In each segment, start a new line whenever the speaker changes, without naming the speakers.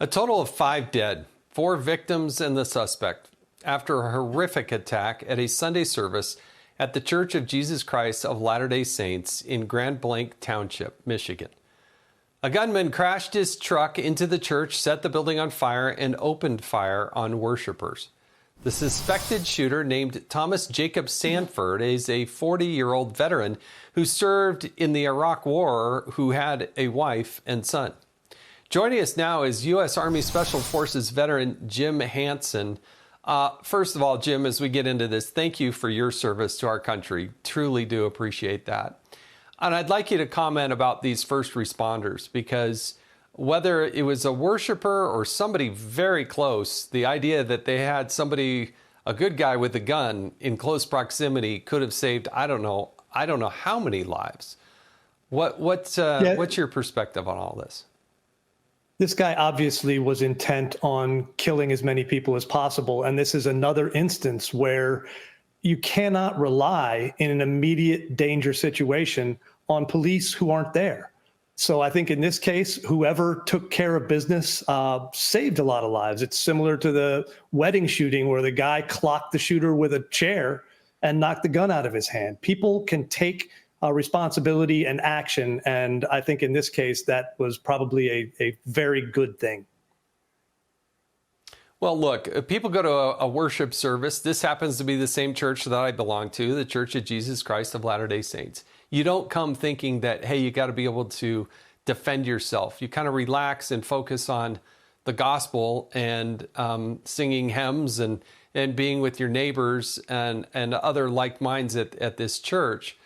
A total of 5 dead, 4 victims and the suspect, after a horrific attack at a Sunday service at the Church of Jesus Christ of Latter-day Saints in Grand Blanc Township, Michigan. A gunman crashed his truck into the church, set the building on fire, and opened fire on worshipers. The suspected shooter, named Thomas Jacob Sanford, is a 40-year-old veteran who served in the Iraq War, who had a wife and son. Joining us now is U.S. Army Special Forces veteran Jim Hanson. First of all, Jim, as we get into this, thank you for your service to our country. Truly do appreciate that. And I'd like you to comment about these first responders, because whether it was a worshiper or somebody very close, the idea that they had somebody, a good guy with a gun in close proximity, could have saved, I don't know how many lives. What's your perspective on all this?
This guy obviously was intent on killing as many people as possible. And this is another instance where you cannot rely in an immediate danger situation on police who aren't there. So I think in this case, whoever took care of business saved a lot of lives. It's similar to the wedding shooting where the guy clocked the shooter with a chair and knocked the gun out of his hand. People can take responsibility and action. And I think in this case, that was probably a very good thing.
Well, look, people go to a worship service. This happens to be the same church that I belong to, the Church of Jesus Christ of Latter-day Saints. You don't come thinking that, hey, you got to be able to defend yourself. You kind of relax and focus on the gospel and singing hymns and being with your neighbors and other like minds at this church.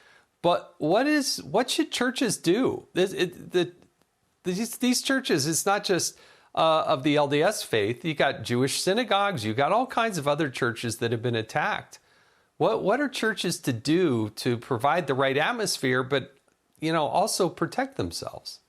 But what should churches do? These churches, it's not just of the LDS faith. You got Jewish synagogues. You got all kinds of other churches that have been attacked. What are churches to do to provide the right atmosphere, but also protect themselves?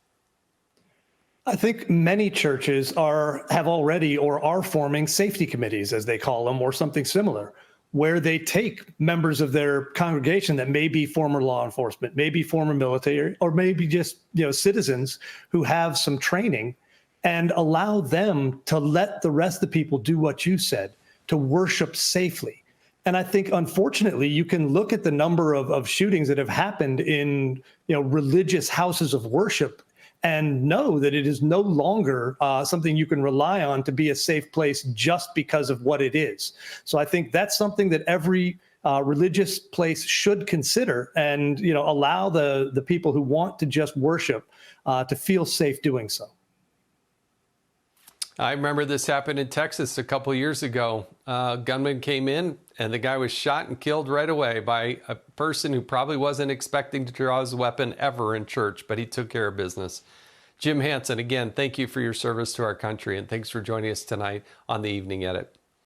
I think many churches have already or are forming safety committees, as they call them, or something similar, where they take members of their congregation that may be former law enforcement, maybe former military, or maybe just citizens who have some training, and allow them to let the rest of the people do what you said, to worship safely. And I think, unfortunately, you can look at the number of shootings that have happened in religious houses of worship and know that it is no longer something you can rely on to be a safe place just because of what it is. So I think that's something that every religious place should consider and allow the people who want to just worship to feel safe doing so.
I remember this happened in Texas a couple of years ago. A gunman came in and the guy was shot and killed right away by a person who probably wasn't expecting to draw his weapon ever in church, but he took care of business. Jim Hanson, again, thank you for your service to our country, and thanks for joining us tonight on the Evening Edit.